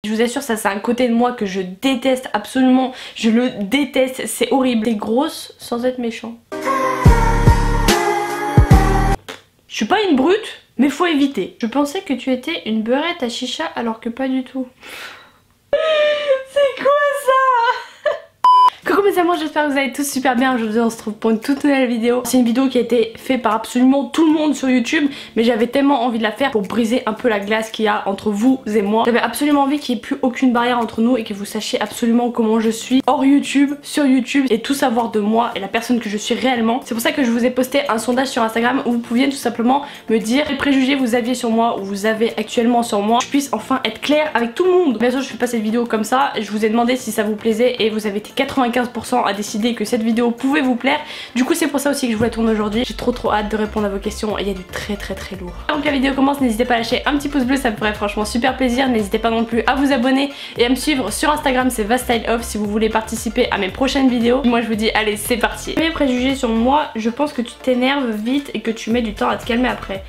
Je vous assure, ça c'est un côté de moi que je déteste absolument, je le déteste, c'est horrible. T'es grosse sans être méchant. Je suis pas une brute, mais faut éviter. Je pensais que tu étais une beurette à chicha alors que pas du tout. C'est quoi ça? Coucou mes amours, j'espère que vous allez tous super bien. Aujourd'hui on se retrouve pour une toute nouvelle vidéo. C'est une vidéo qui a été faite par absolument tout le monde sur YouTube, mais j'avais tellement envie de la faire pour briser un peu la glace qu'il y a entre vous et moi. J'avais absolument envie qu'il n'y ait plus aucune barrière entre nous et que vous sachiez absolument comment je suis hors YouTube, sur YouTube, et tout savoir de moi et la personne que je suis réellement. C'est pour ça que je vous ai posté un sondage sur Instagram où vous pouviez tout simplement me dire quels préjugés vous aviez sur moi ou vous avez actuellement sur moi. Je puisse enfin être claire avec tout le monde. Bien sûr je fais pas cette vidéo comme ça, je vous ai demandé si ça vous plaisait et vous avez été 95% à décider que cette vidéo pouvait vous plaire. Du coup c'est pour ça aussi que je vous la tourne aujourd'hui. J'ai trop hâte de répondre à vos questions et il y a du très lourd. Avant que la vidéo commence, n'hésitez pas à lâcher un petit pouce bleu, ça me ferait franchement super plaisir. N'hésitez pas non plus à vous abonner et à me suivre sur Instagram, c'est VaStyleOff, si vous voulez participer à mes prochaines vidéos. Moi je vous dis allez c'est parti. Mes préjugés sur moi, je pense que tu t'énerves vite et que tu mets du temps à te calmer après.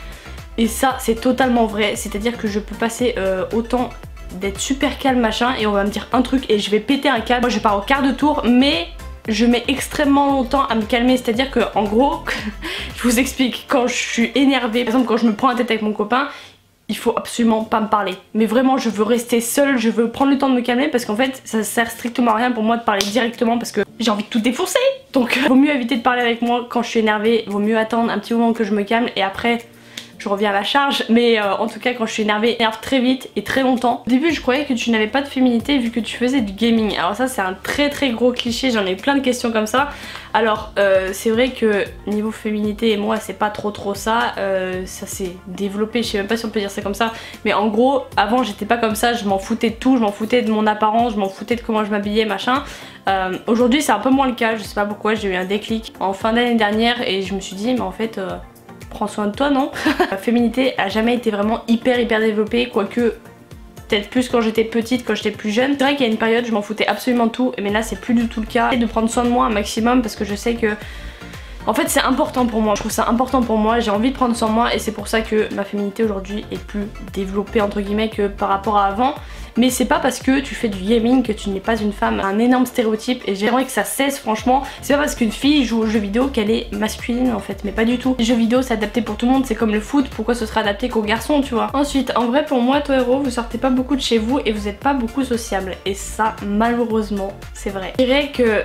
Et ça c'est totalement vrai, c'est à dire que je peux passer autant d'être super calme machin et on va me dire un truc et je vais péter un câble. Moi je pars au quart de tour mais je mets extrêmement longtemps à me calmer, c'est à dire que en gros je vous explique, quand je suis énervée, par exemple quand je me prends la tête avec mon copain, il faut absolument pas me parler, mais vraiment je veux rester seule, je veux prendre le temps de me calmer parce qu'en fait ça sert strictement à rien pour moi de parler directement parce que j'ai envie de tout défoncer. Donc vaut mieux éviter de parler avec moi quand je suis énervée, vaut mieux attendre un petit moment que je me calme et après je reviens à la charge, mais en tout cas quand je suis énervée, énerve très vite et très longtemps. Au début je croyais que tu n'avais pas de féminité vu que tu faisais du gaming. Alors ça c'est un très gros cliché, j'en ai plein de questions comme ça. Alors c'est vrai que niveau féminité et moi c'est pas trop ça, ça s'est développé, je sais même pas si on peut dire ça comme ça, mais en gros avant j'étais pas comme ça, je m'en foutais de tout, je m'en foutais de mon apparence, je m'en foutais de comment je m'habillais machin. Aujourd'hui c'est un peu moins le cas, je sais pas pourquoi, j'ai eu un déclic en fin d'année dernière et je me suis dit mais en fait prends soin de toi non. La féminité a jamais été vraiment hyper développée, quoique peut-être plus quand j'étais petite, quand j'étais plus jeune. C'est vrai qu'il y a une période je m'en foutais absolument de tout, mais là c'est plus du tout le cas. Et de prendre soin de moi un maximum parce que je sais que en fait c'est important pour moi, je trouve ça important pour moi, j'ai envie de prendre soin de moi et c'est pour ça que ma féminité aujourd'hui est plus développée entre guillemets que par rapport à avant. Mais c'est pas parce que tu fais du gaming que tu n'es pas une femme, un énorme stéréotype et j'aimerais que ça cesse franchement. C'est pas parce qu'une fille joue aux jeux vidéo qu'elle est masculine en fait, mais pas du tout. Les jeux vidéo c'est adapté pour tout le monde, c'est comme le foot, pourquoi ce serait adapté qu'aux garçons tu vois. Ensuite en vrai pour moi toi héros vous sortez pas beaucoup de chez vous et vous êtes pas beaucoup sociable et ça malheureusement c'est vrai. Je dirais que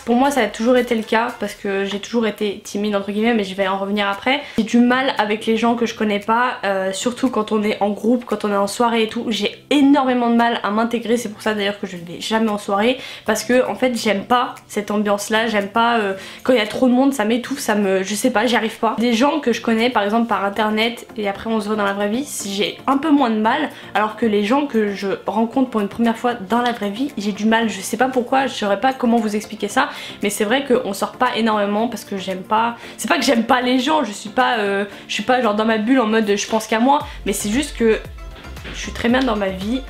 pour moi ça a toujours été le cas parce que j'ai toujours été timide entre guillemets, mais je vais en revenir après. J'ai du mal avec les gens que je connais pas, surtout quand on est en groupe, quand on est en soirée et tout, j'ai énormément de mal à m'intégrer. C'est pour ça d'ailleurs que je ne vais jamais en soirée parce que en fait j'aime pas cette ambiance là, j'aime pas quand il y a trop de monde, ça m'étouffe, je sais pas, j'y arrive pas. Des gens que je connais par exemple par internet et après on se voit dans la vraie vie, j'ai un peu moins de mal, alors que les gens que je rencontre pour une première fois dans la vraie vie, j'ai du mal, je sais pas pourquoi, je saurais pas comment vous expliquer ça, mais c'est vrai qu'on sort pas énormément parce que j'aime pas, c'est pas que j'aime pas les gens, je suis pas genre dans ma bulle en mode je pense qu'à moi, mais c'est juste que je suis très bien dans ma vie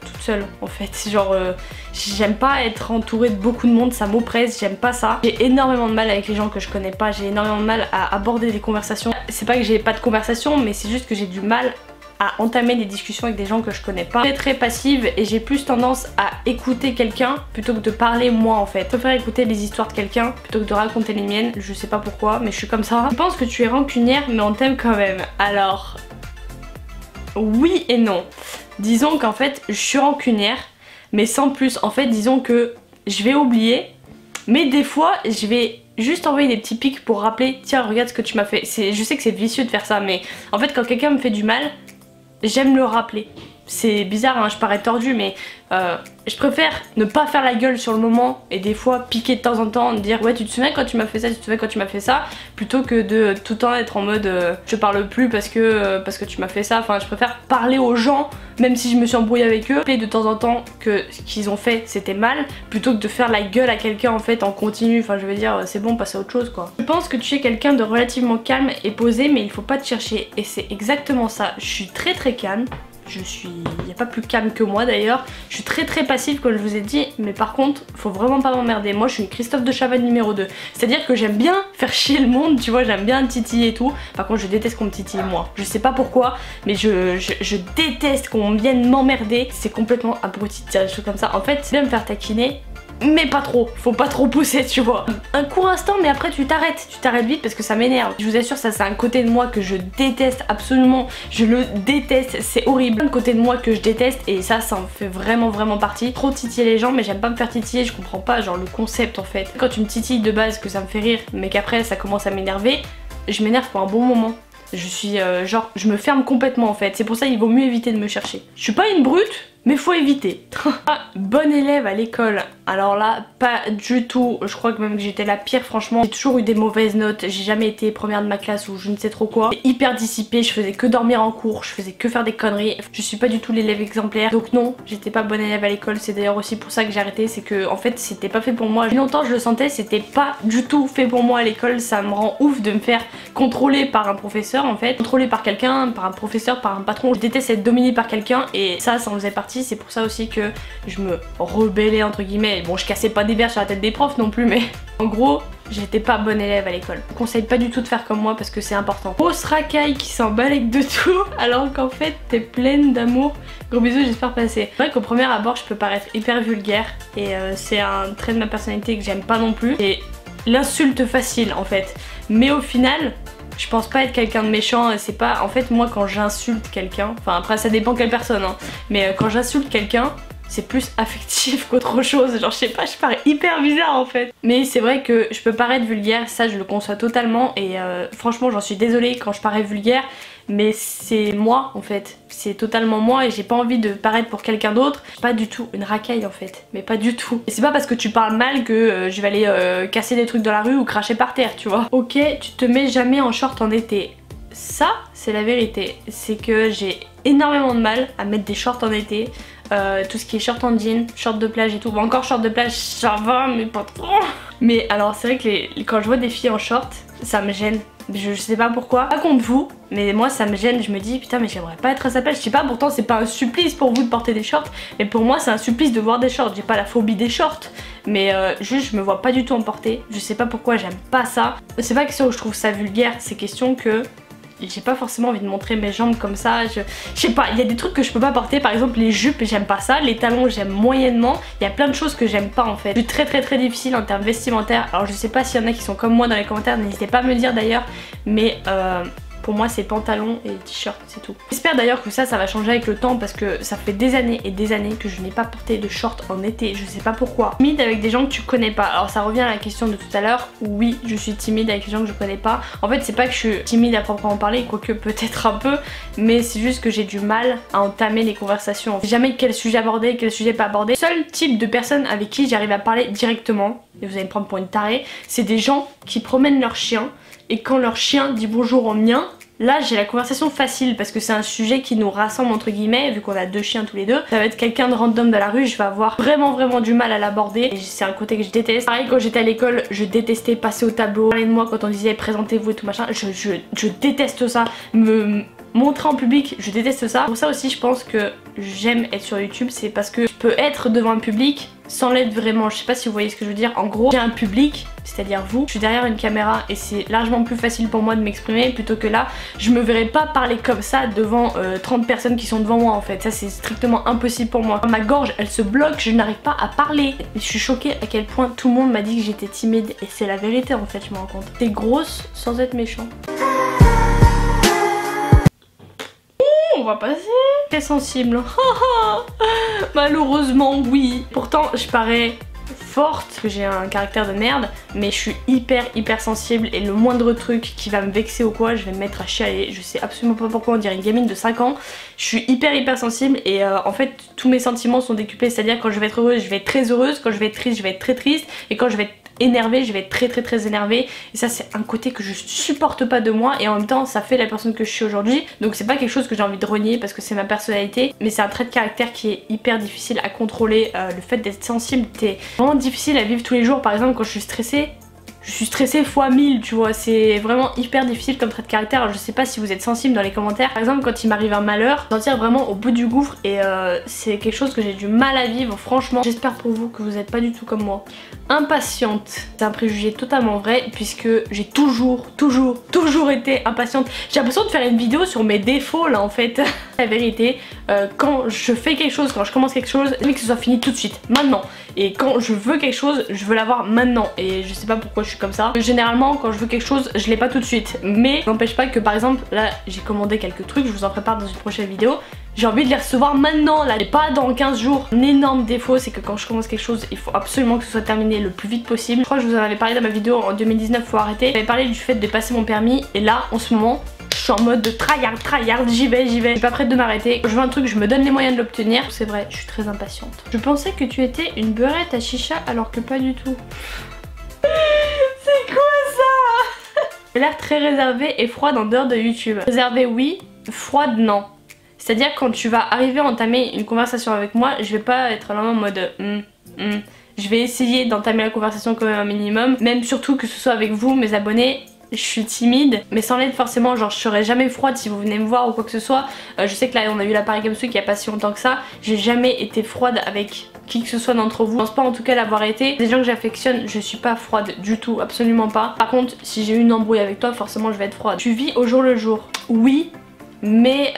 toute seule en fait, genre j'aime pas être entourée de beaucoup de monde, ça m'oppresse, j'aime pas ça. J'ai énormément de mal avec les gens que je connais pas, j'ai énormément de mal à aborder des conversations. C'est pas que j'ai pas de conversation, mais c'est juste que j'ai du mal à entamer des discussions avec des gens que je connais pas. Je suis très passive et j'ai plus tendance à écouter quelqu'un plutôt que de parler moi en fait. Je préfère écouter les histoires de quelqu'un plutôt que de raconter les miennes, je sais pas pourquoi mais je suis comme ça. Je pense que tu es rancunière mais on t'aime quand même. Alors oui et non. Disons qu'en fait je suis rancunière mais sans plus. En fait disons que je vais oublier, mais des fois je vais juste envoyer des petits pics pour rappeler tiens regarde ce que tu m'as fait. Je sais que c'est vicieux de faire ça, mais en fait quand quelqu'un me fait du mal j'aime le rappeler. C'est bizarre hein, je parais tordue mais je préfère ne pas faire la gueule sur le moment et des fois piquer de temps en temps, dire ouais tu te souviens quand tu m'as fait ça, tu te souviens quand tu m'as fait ça, plutôt que de tout le temps être en mode je parle plus parce que tu m'as fait ça. Enfin je préfère parler aux gens même si je me suis embrouillée avec eux, et de temps en temps que ce qu'ils ont fait c'était mal, plutôt que de faire la gueule à quelqu'un en fait en continu. Enfin je veux dire c'est bon, passer à autre chose quoi. Je pense que tu es quelqu'un de relativement calme et posé mais il faut pas te chercher et c'est exactement ça. Je suis très calme. il n'y a pas plus calme que moi d'ailleurs. Je suis très passive comme je vous ai dit, mais par contre faut vraiment pas m'emmerder. Moi je suis une Christophe de Chavannes numéro 2. C'est à dire que j'aime bien faire chier le monde, tu vois, j'aime bien titiller et tout. Par contre je déteste qu'on me titille moi. Je sais pas pourquoi, mais je déteste qu'on vienne m'emmerder. C'est complètement abruti de dire des choses comme ça. En fait c'est bien me faire taquiner, mais pas trop, faut pas trop pousser, tu vois. Un court instant, mais après tu t'arrêtes vite parce que ça m'énerve. Je vous assure, ça c'est un côté de moi que je déteste absolument, je le déteste, c'est horrible. Un côté de moi que je déteste et ça en fait vraiment partie. Trop titiller les gens, mais j'aime pas me faire titiller, je comprends pas genre le concept en fait. Quand tu me titilles de base que ça me fait rire, mais qu'après ça commence à m'énerver, je m'énerve pour un bon moment. Je suis genre, je me ferme complètement en fait, c'est pour ça il vaut mieux éviter de me chercher. Je suis pas une brute, mais faut éviter. Bonne élève à l'école, alors là pas du tout, je crois que même que j'étais la pire franchement. J'ai toujours eu des mauvaises notes, j'ai jamais été première de ma classe ou je ne sais trop quoi. Hyper dissipée, je faisais que dormir en cours, je faisais que faire des conneries. Je suis pas du tout l'élève exemplaire, donc non, j'étais pas bonne élève à l'école. C'est d'ailleurs aussi pour ça que j'ai arrêté, c'est que en fait c'était pas fait pour moi. Longtemps je le sentais, c'était pas du tout fait pour moi à l'école. Ça me rend ouf de me faire contrôler par un professeur en fait, contrôler par quelqu'un, par un professeur, par un patron. Je déteste être dominée par quelqu'un et ça en faisait partie. C'est pour ça aussi que je me rebellais entre guillemets. Bon, je cassais pas des verres sur la tête des profs non plus, mais en gros j'étais pas bonne élève à l'école. Je vous conseille pas du tout de faire comme moi parce que c'est important. Grosse racaille qui s'emballe de tout alors qu'en fait t'es pleine d'amour. Gros bisous, j'espère passer. C'est vrai qu'au premier abord je peux paraître hyper vulgaire et c'est un trait de ma personnalité que j'aime pas non plus. Et l'insulte facile en fait. Mais au final, je pense pas être quelqu'un de méchant, c'est pas... En fait moi quand j'insulte quelqu'un, enfin après ça dépend quelle personne hein, mais quand j'insulte quelqu'un, c'est plus affectif qu'autre chose, genre je sais pas, je parais hyper bizarre en fait. Mais c'est vrai que je peux paraître vulgaire, ça je le conçois totalement et franchement j'en suis désolée quand je parais vulgaire, mais c'est moi en fait, c'est totalement moi et j'ai pas envie de paraître pour quelqu'un d'autre. Pas du tout une racaille en fait, mais pas du tout. Et c'est pas parce que tu parles mal que je vais aller casser des trucs dans la rue ou cracher par terre, tu vois. Ok, tu te mets jamais en short en été. Ça, c'est la vérité, c'est que j'ai énormément de mal à mettre des shorts en été. Tout ce qui est short en jean, short de plage et tout. Bon, encore short de plage, ça va, mais pas trop. Mais alors, c'est vrai que quand je vois des filles en short, ça me gêne. Je sais pas pourquoi, pas contre vous, mais moi ça me gêne. Je me dis putain, mais j'aimerais pas être à sa place. Je sais pas, pourtant c'est pas un supplice pour vous de porter des shorts, mais pour moi c'est un supplice de voir des shorts. J'ai pas la phobie des shorts, mais juste je me vois pas du tout en porter. Je sais pas pourquoi, j'aime pas ça. C'est pas question où je trouve ça vulgaire, c'est question que j'ai pas forcément envie de montrer mes jambes comme ça. Je sais pas, il y a des trucs que je peux pas porter, par exemple les jupes j'aime pas ça, les talons j'aime moyennement. Il y a plein de choses que j'aime pas en fait. Je suis très difficile en termes vestimentaires. Alors je sais pas s'il y en a qui sont comme moi dans les commentaires, n'hésitez pas à me le dire d'ailleurs, mais pour moi c'est pantalon et t-shirt, c'est tout. J'espère d'ailleurs que ça va changer avec le temps parce que ça fait des années et des années que je n'ai pas porté de short en été, je sais pas pourquoi. Timide avec des gens que tu connais pas. Alors ça revient à la question de tout à l'heure, oui je suis timide avec des gens que je connais pas. En fait c'est pas que je suis timide à proprement parler, quoique peut-être un peu, mais c'est juste que j'ai du mal à entamer les conversations. Je sais jamais quel sujet aborder, quel sujet pas aborder. Seul type de personne avec qui j'arrive à parler directement, et vous allez me prendre pour une tarée, c'est des gens qui promènent leur chien et quand leur chien dit bonjour au mien, là j'ai la conversation facile parce que c'est un sujet qui nous rassemble entre guillemets vu qu'on a deux chiens tous les deux. Ça va être quelqu'un de random de la rue, je vais avoir vraiment du mal à l'aborder et c'est un côté que je déteste. Pareil quand j'étais à l'école, je détestais passer au tableau, parler de moi quand on disait présentez-vous et tout machin, je déteste ça. Me montrer en public, je déteste ça. Pour ça aussi je pense que j'aime être sur YouTube, c'est parce que je peux être devant un public sans l'être vraiment. Je sais pas si vous voyez ce que je veux dire. En gros, j'ai un public, c'est-à-dire vous, je suis derrière une caméra et c'est largement plus facile pour moi de m'exprimer plutôt que là, je me verrais pas parler comme ça devant 30 personnes qui sont devant moi en fait. Ça c'est strictement impossible pour moi. Ma gorge elle se bloque, je n'arrive pas à parler. Je suis choquée à quel point tout le monde m'a dit que j'étais timide et c'est la vérité en fait, je me rends compte. T'es grosse sans être méchant. On va passer. Très sensible. Malheureusement oui. Pourtant je parais forte, parce que j'ai un caractère de merde, mais je suis hyper sensible et le moindre truc qui va me vexer ou quoi, je vais me mettre à chialer. Je sais absolument pas pourquoi, on dirait une gamine de 5 ans. Je suis hyper sensible et en fait tous mes sentiments sont décuplés, c'est-à-dire quand je vais être heureuse, je vais être très heureuse, quand je vais être triste, je vais être très triste et quand je vais être énervée, je vais être très énervée et ça c'est un côté que je supporte pas de moi et en même temps ça fait la personne que je suis aujourd'hui, donc c'est pas quelque chose que j'ai envie de renier parce que c'est ma personnalité, mais c'est un trait de caractère qui est hyper difficile à contrôler. Le fait d'être sensible, c'est vraiment difficile à vivre tous les jours. Par exemple quand je suis stressée, je suis stressée fois 1000, tu vois. C'est vraiment hyper difficile comme trait de caractère. Alors, je sais pas si vous êtes sensible dans les commentaires. Par exemple, quand il m'arrive un malheur, sentir vraiment au bout du gouffre et c'est quelque chose que j'ai du mal à vivre, franchement. J'espère pour vous que vous n'êtes pas du tout comme moi. Impatiente, c'est un préjugé totalement vrai puisque j'ai toujours été impatiente. J'ai l'impression de faire une vidéo sur mes défauts là en fait. La vérité, quand je fais quelque chose, quand je commence quelque chose, j'aime que ce soit fini tout de suite, maintenant. Et quand je veux quelque chose, je veux l'avoir maintenant. Et je sais pas pourquoi je suis comme ça. Généralement, quand je veux quelque chose, je l'ai pas tout de suite. Mais n'empêche pas que par exemple, là j'ai commandé quelques trucs, je vous en prépare dans une prochaine vidéo. J'ai envie de les recevoir maintenant là, et pas dans 15 jours. Un énorme défaut, c'est que quand je commence quelque chose, il faut absolument que ce soit terminé le plus vite possible. Je crois que je vous en avais parlé dans ma vidéo en 2019, faut arrêter. J'avais parlé du fait de passer mon permis et là, en ce moment, je suis en mode de tryhard, j'y vais. Je suis pas prête de m'arrêter. Je veux un truc, je me donne les moyens de l'obtenir. C'est vrai, je suis très impatiente. Je pensais que tu étais une beurette à chicha alors que pas du tout. C'est quoi ça? J'ai l'air très réservée et froide en dehors de YouTube. Réservée oui, froide non. C'est-à-dire quand tu vas arriver à entamer une conversation avec moi, je vais pas être là en mode Je vais essayer d'entamer la conversation quand même un minimum. Même surtout que ce soit avec vous, mes abonnés. Je suis timide, mais sans l'être forcément, genre je serai jamais froide si vous venez me voir ou quoi que ce soit. Je sais que là on a eu la Paris Games Week il y a pas si longtemps que ça. J'ai jamais été froide avec qui que ce soit d'entre vous. Je pense pas en tout cas l'avoir été. Des gens que j'affectionne, je suis pas froide du tout, absolument pas. Par contre, si j'ai eu une embrouille avec toi, forcément je vais être froide. Tu vis au jour le jour. Oui. Mais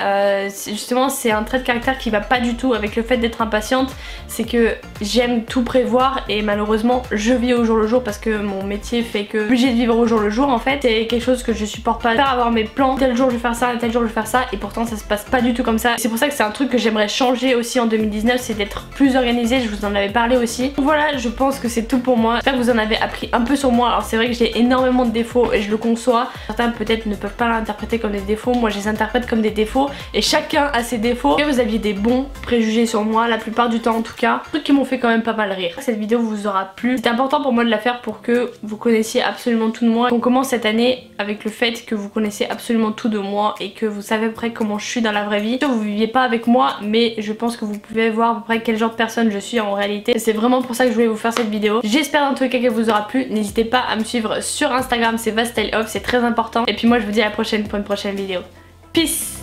justement c'est un trait de caractère qui va pas du tout avec le fait d'être impatiente. C'est que j'aime tout prévoir et malheureusement je vis au jour le jour parce que mon métier fait que je suis obligée de vivre au jour le jour en fait. C'est quelque chose que je supporte pas, faire avoir mes plans, tel jour je vais faire ça, tel jour je vais faire ça, et pourtant ça se passe pas du tout comme ça. C'est pour ça que c'est un truc que j'aimerais changer aussi en 2019, c'est d'être plus organisée, je vous en avais parlé aussi. Donc voilà, je pense que c'est tout pour moi. J'espère que vous en avez appris un peu sur moi. Alors c'est vrai que j'ai énormément de défauts et je le conçois. Certains peut-être ne peuvent pas l'interpréter comme des défauts, moi je les interprète comme des défauts et chacun a ses défauts. Et vous aviez des bons préjugés sur moi, la plupart du temps en tout cas, trucs qui m'ont fait quand même pas mal rire. Cette vidéo vous aura plu. C'était important pour moi de la faire pour que vous connaissiez absolument tout de moi. On commence cette année avec le fait que vous connaissez absolument tout de moi et que vous savez à peu près comment je suis dans la vraie vie. Vous viviez pas avec moi, mais je pense que vous pouvez voir à peu près quel genre de personne je suis en réalité. C'est vraiment pour ça que je voulais vous faire cette vidéo. J'espère dans tous les cas qu'elle vous aura plu. N'hésitez pas à me suivre sur Instagram, c'est VasStyleOff, c'est très important. Et puis moi je vous dis à la prochaine pour une prochaine vidéo. Peace!